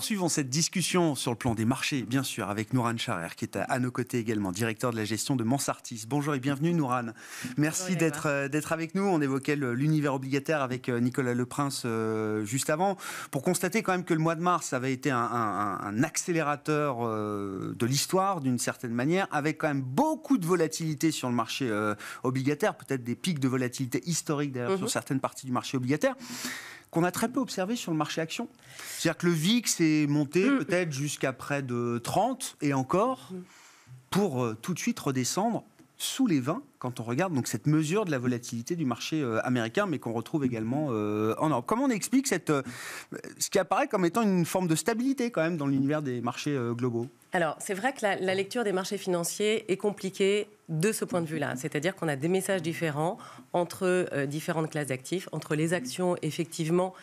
poursuivons cette discussion sur le plan des marchés, bien sûr, avec Nourane Charer, qui est à nos côtés également, directeur de la gestion de Mansartis. Bonjour et bienvenue, Nourane. Merci d'être avec nous. On évoquait l'univers obligataire avec Nicolas Leprince juste avant, pour constater quand même que le mois de mars avait été un accélérateur de l'histoire, d'une certaine manière, avec quand même beaucoup de volatilité sur le marché obligataire, peut-être des pics de volatilité historiques d'ailleurs sur certaines parties du marché obligataire, qu'on a très peu observé sur le marché action. C'est-à-dire que le VIX est monté peut-être jusqu'à près de 30 et encore, pour tout de suite redescendre sous les 20 quand on regarde donc cette mesure de la volatilité du marché américain, mais qu'on retrouve également en Europe. Comment on explique ce qui apparaît comme étant une forme de stabilité quand même dans l'univers des marchés globaux ? Alors, c'est vrai que la lecture des marchés financiers est compliquée de ce point de vue-là. C'est-à-dire qu'on a des messages différents entre différentes classes d'actifs, entre les actions, effectivement,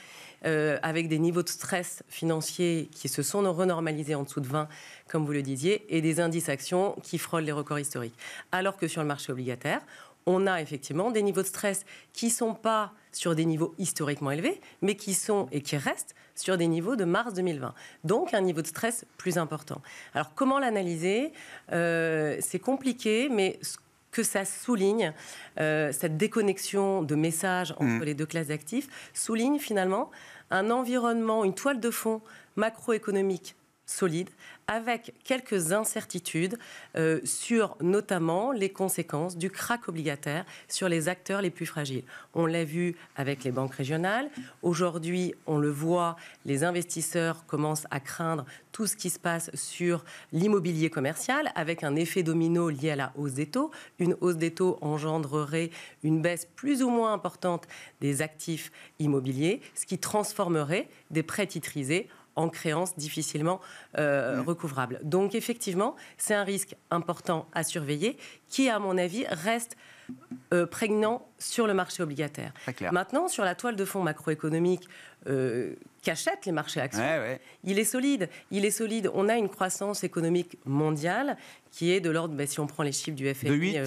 avec des niveaux de stress financiers qui se sont renormalisés en dessous de 20, comme vous le disiez, et des indices actions qui frôlent les records historiques. Alors que sur le marché obligataire, on a effectivement des niveaux de stress qui ne sont pas sur des niveaux historiquement élevés, mais qui sont et qui restent sur des niveaux de mars 2020. Donc, un niveau de stress plus important. Alors, comment l'analyser ? C'est compliqué, mais ce que ça souligne, cette déconnexion de messages entre les deux classes d'actifs, souligne finalement un environnement, une toile de fond macroéconomique solide, avec quelques incertitudes sur notamment les conséquences du krach obligataire sur les acteurs les plus fragiles. On l'a vu avec les banques régionales. Aujourd'hui, on le voit, les investisseurs commencent à craindre tout ce qui se passe sur l'immobilier commercial, avec un effet domino lié à la hausse des taux. Une hausse des taux engendrerait une baisse plus ou moins importante des actifs immobiliers, ce qui transformerait des prêts titrisés en créances difficilement recouvrables. Donc effectivement, c'est un risque important à surveiller qui, à mon avis, reste prégnant sur le marché obligataire. Maintenant, sur la toile de fond macroéconomique qu'achètent les marchés actions, il est solide. Il est solide. On a une croissance économique mondiale qui est de l'ordre, si on prend les chiffres du FMI,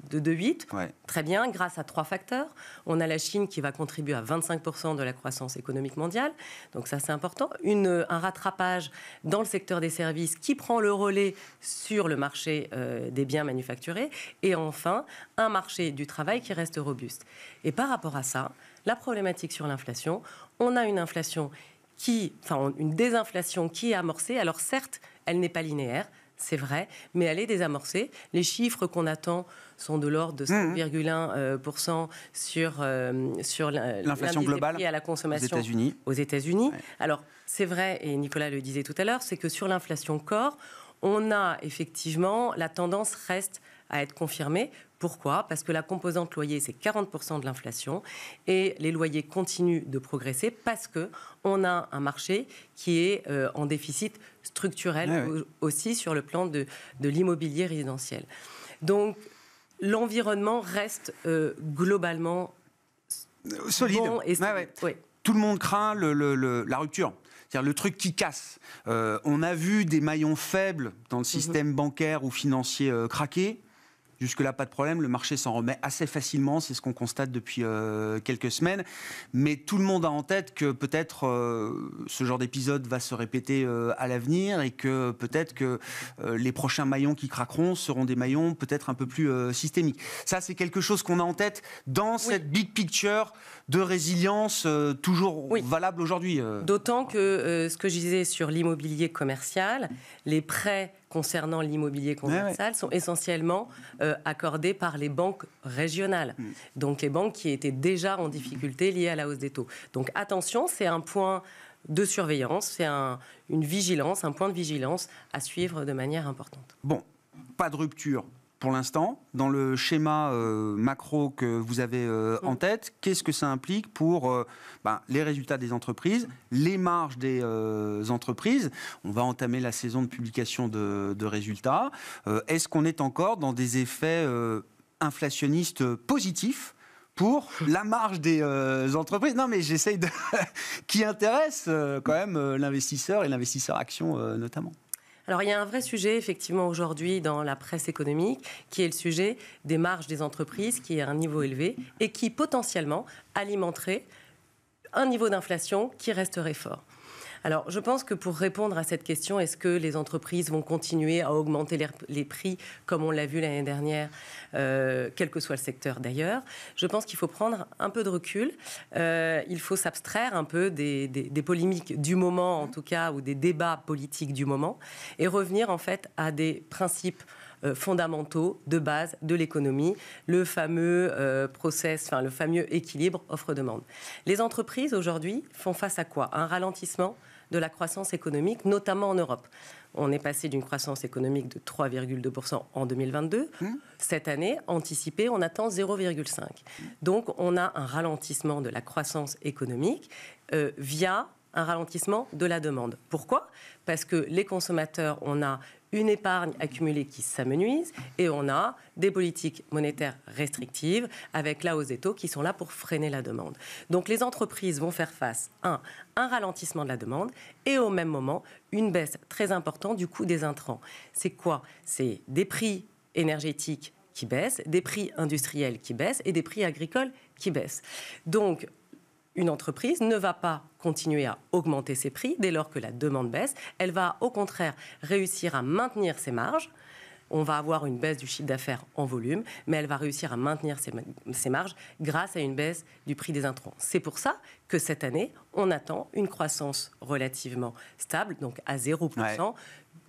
de 2,8. Très bien, grâce à 3 facteurs. On a la Chine qui va contribuer à 25% de la croissance économique mondiale. Donc ça, c'est important. Un rattrapage dans le secteur des services qui prend le relais sur le marché des biens manufacturés. Et enfin, un marché du travail qui reste robuste. Et par rapport à ça, la problématique sur l'inflation, on a une inflation une désinflation qui est amorcée. Alors certes, elle n'est pas linéaire, c'est vrai, mais elle est désamorcée. Les chiffres qu'on attend sont de l'ordre de 5,1% sur l'inflation globale à la consommation aux États-Unis. Alors, c'est vrai, et Nicolas le disait tout à l'heure, c'est que sur l'inflation corps, on a effectivement, la tendance reste à être confirmée. Pourquoi ? Parce que la composante loyer, c'est 40% de l'inflation et les loyers continuent de progresser parce qu'on a un marché qui est en déficit structurel aussi sur le plan de l'immobilier résidentiel. Donc, l'environnement reste globalement solide. Bon et Tout le monde craint la rupture. C'est-à-dire le truc qui casse. On a vu des maillons faibles dans le système bancaire ou financier craquer. Jusque-là, pas de problème, le marché s'en remet assez facilement, c'est ce qu'on constate depuis quelques semaines. Mais tout le monde a en tête que peut-être ce genre d'épisode va se répéter à l'avenir et que peut-être que les prochains maillons qui craqueront seront des maillons peut-être un peu plus systémiques. Ça, c'est quelque chose qu'on a en tête dans cette big picture de résilience toujours valable aujourd'hui. D'autant que ce que je disais sur l'immobilier commercial, les prêts concernant l'immobilier commercial sont essentiellement accordés par les banques régionales. Donc les banques qui étaient déjà en difficulté liées à la hausse des taux. Donc attention, c'est un point de surveillance, c'est une vigilance, un point de vigilance à suivre de manière importante. Bon, pas de rupture pour l'instant, dans le schéma macro que vous avez en tête, qu'est-ce que ça implique pour les résultats des entreprises, les marges des entreprises ? On va entamer la saison de publication de résultats. Est-ce qu'on est encore dans des effets inflationnistes positifs pour la marge des entreprises? Non, mais j'essaye de... qui intéresse quand même l'investisseur et l'investisseur action notamment. Alors, il y a un vrai sujet, effectivement, aujourd'hui dans la presse économique, qui est le sujet des marges des entreprises, qui est à un niveau élevé et qui, potentiellement, alimenterait un niveau d'inflation qui resterait fort. Alors, je pense que pour répondre à cette question, est-ce que les entreprises vont continuer à augmenter les prix, comme on l'a vu l'année dernière, quel que soit le secteur d'ailleurs? Je pense qu'il faut prendre un peu de recul. Il faut s'abstraire un peu des polémiques du moment, en tout cas, ou des débats politiques du moment, et revenir en fait à des principes fondamentaux de base de l'économie, le fameux le fameux équilibre offre-demande. Les entreprises aujourd'hui font face à quoi? Un ralentissement de la croissance économique, notamment en Europe. On est passé d'une croissance économique de 3,2% en 2022. Cette année, anticipée, on attend 0,5%. Donc, on a un ralentissement de la croissance économique via un ralentissement de la demande. Pourquoi? Parce que les consommateurs, on a une épargne accumulée qui s'amenuise et on a des politiques monétaires restrictives avec la hausse des taux qui sont là pour freiner la demande. Donc les entreprises vont faire face à un ralentissement de la demande et au même moment une baisse très importante du coût des intrants. C'est quoi? C'est des prix énergétiques qui baissent, des prix industriels qui baissent et des prix agricoles qui baissent. Donc une entreprise ne va pas continuer à augmenter ses prix dès lors que la demande baisse. Elle va au contraire réussir à maintenir ses marges. On va avoir une baisse du chiffre d'affaires en volume, mais elle va réussir à maintenir ses marges grâce à une baisse du prix des intrants. C'est pour ça que cette année, on attend une croissance relativement stable, donc à 0%.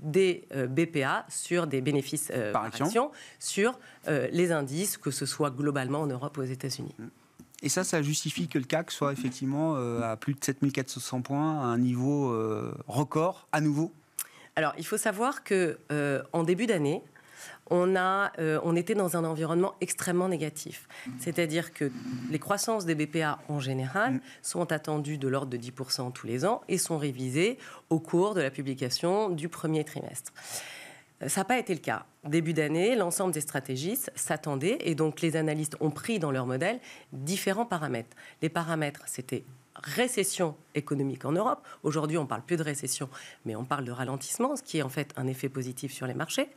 Des BPA sur des bénéfices par action sur les indices, que ce soit globalement en Europe ou aux États-Unis. Et ça justifie que le CAC soit effectivement à plus de 7400 points, à un niveau record à nouveau? Alors, il faut savoir qu'en début d'année, on était dans un environnement extrêmement négatif. C'est-à-dire que les croissances des BPA en général sont attendues de l'ordre de 10% tous les ans et sont révisées au cours de la publication du premier trimestre. Ça n'a pas été le cas. Début d'année, l'ensemble des stratégistes s'attendaient et donc les analystes ont pris dans leur modèle différents paramètres. Les paramètres, c'était récession économique en Europe. Aujourd'hui, on ne parle plus de récession, mais on parle de ralentissement, ce qui est en fait un effet positif sur les marchés.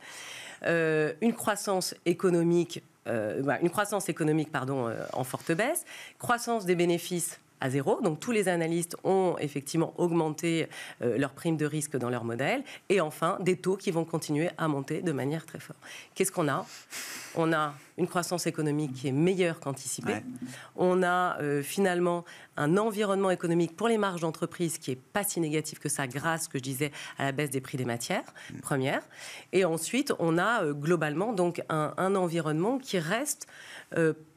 Une croissance économique, en forte baisse, croissance des bénéfices à 0. Donc tous les analystes ont effectivement augmenté leur prime de risque dans leur modèle. Et enfin, des taux qui vont continuer à monter de manière très forte. Qu'est-ce qu'on a? On a une croissance économique qui est meilleure qu'anticipée. Ouais. On a finalement un environnement économique pour les marges d'entreprise qui n'est pas si négatif que ça, grâce, ce que je disais, à la baisse des prix des matières premières. Et ensuite, on a globalement donc un environnement qui reste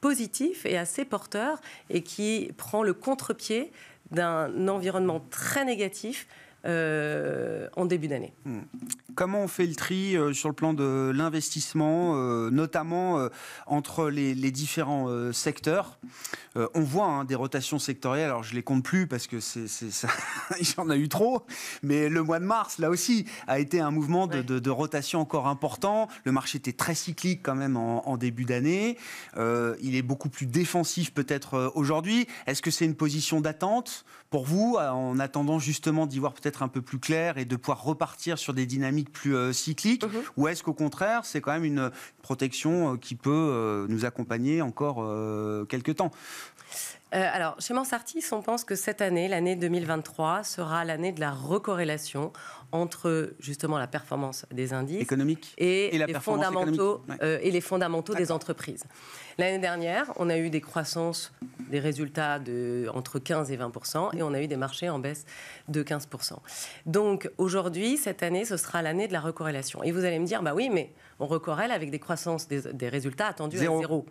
positif et assez porteur et qui prend le contre-pied d'un environnement très négatif en début d'année. Comment on fait le tri sur le plan de l'investissement, notamment entre les différents secteurs? On voit des rotations sectorielles, alors je ne les compte plus parce que ça, j'en ai eu trop, mais le mois de mars, là aussi, a été un mouvement de rotation encore important. Le marché était très cyclique quand même en début d'année. Il est beaucoup plus défensif peut-être aujourd'hui. Est-ce que c'est une position d'attente pour vous, en attendant justement d'y voir peut-être un peu plus clair et de pouvoir repartir sur des dynamiques plus cycliques, ou est-ce qu'au contraire, c'est quand même une protection qui peut nous accompagner encore quelques temps? Alors, chez Mansartis, on pense que cette année, l'année 2023, sera l'année de la recorrélation entre justement la performance des indices économiques et les fondamentaux, et les fondamentaux des entreprises. L'année dernière, on a eu des croissances, des résultats entre 15 et 20%, et on a eu des marchés en baisse de 15%. Donc aujourd'hui, cette année, ce sera l'année de la recorrélation. Et vous allez me dire, bah oui, mais on recorrèle avec des croissances, des résultats attendus à 0.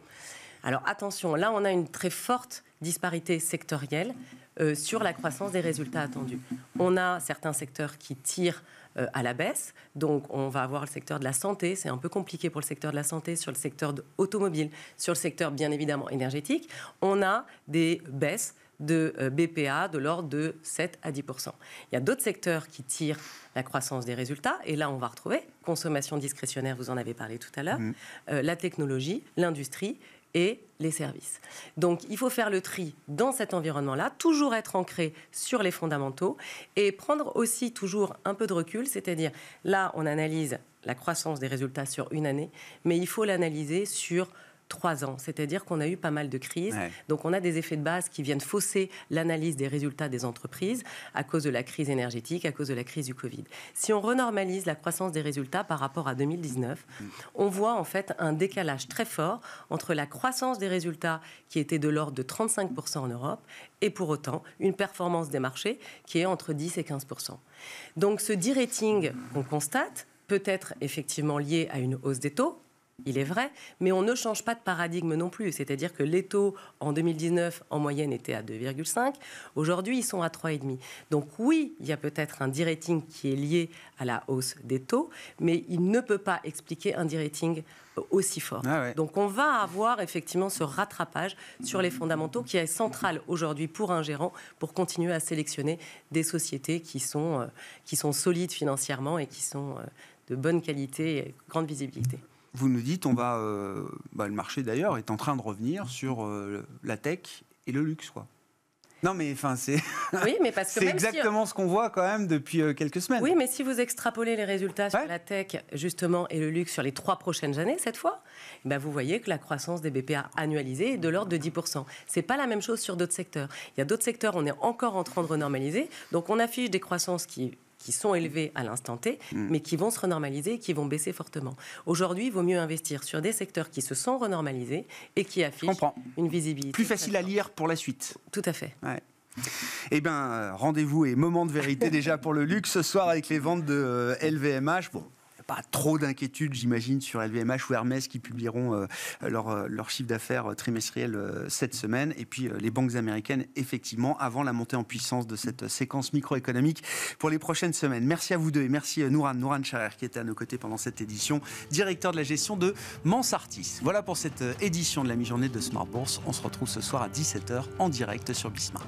Alors attention, là on a une très forte disparité sectorielle sur la croissance des résultats attendus. On a certains secteurs qui tirent à la baisse, donc on va avoir le secteur de la santé, c'est un peu compliqué pour le secteur de la santé, sur le secteur automobile, sur le secteur bien évidemment énergétique, on a des baisses de BPA de l'ordre de 7 à 10%. Il y a d'autres secteurs qui tirent la croissance des résultats, et là on va retrouver consommation discrétionnaire, vous en avez parlé tout à l'heure, la technologie, l'industrie et les services. Donc, il faut faire le tri dans cet environnement-là, toujours être ancré sur les fondamentaux et prendre aussi toujours un peu de recul, c'est-à-dire, là, on analyse la croissance des résultats sur une année, mais il faut l'analyser sur 3 ans. C'est-à-dire qu'on a eu pas mal de crises. Ouais. Donc, on a des effets de base qui viennent fausser l'analyse des résultats des entreprises à cause de la crise énergétique, à cause de la crise du Covid. Si on renormalise la croissance des résultats par rapport à 2019, on voit en fait un décalage très fort entre la croissance des résultats qui était de l'ordre de 35% en Europe et pour autant une performance des marchés qui est entre 10 et 15%. Donc, ce de-rating qu'on constate peut être effectivement lié à une hausse des taux, il est vrai, mais on ne change pas de paradigme non plus. C'est-à-dire que les taux, en 2019, en moyenne, étaient à 2,5. Aujourd'hui, ils sont à 3,5. Donc oui, il y a peut-être un de-rating qui est lié à la hausse des taux, mais il ne peut pas expliquer un de-rating aussi fort. Ah ouais. Donc on va avoir effectivement ce rattrapage sur les fondamentaux qui est central aujourd'hui pour un gérant pour continuer à sélectionner des sociétés qui sont solides financièrement et qui sont de bonne qualité et grande visibilité. Vous nous dites, le marché d'ailleurs est en train de revenir sur la tech et le luxe, quoi. Non, mais enfin, c'est. Oui, mais parce que c'est exactement ce qu'on voit quand même depuis quelques semaines. Oui, mais si vous extrapolez les résultats sur la tech, justement, et le luxe sur les 3 prochaines années, cette fois, vous voyez que la croissance des BPA annualisée est de l'ordre de 10%. C'est pas la même chose sur d'autres secteurs. Il y a d'autres secteurs, on est encore en train de renormaliser. Donc, on affiche des croissances qui sont élevés à l'instant T, mais qui vont se renormaliser et qui vont baisser fortement. Aujourd'hui, il vaut mieux investir sur des secteurs qui se sont renormalisés et qui affichent une visibilité. Plus facile à lire pour la suite. Tout à fait. Ouais. Eh bien, rendez-vous et moment de vérité déjà pour le luxe ce soir avec les ventes de LVMH. Bon. Pas trop d'inquiétude, j'imagine, sur LVMH ou Hermès qui publieront leur chiffre d'affaires trimestriel cette semaine. Et puis les banques américaines, effectivement, avant la montée en puissance de cette séquence microéconomique pour les prochaines semaines. Merci à vous deux et merci Nourane Charer qui était à nos côtés pendant cette édition, directeur de la gestion de Mansartis. Voilà pour cette édition de la mi-journée de Smart Bourse. On se retrouve ce soir à 17h en direct sur Bismart.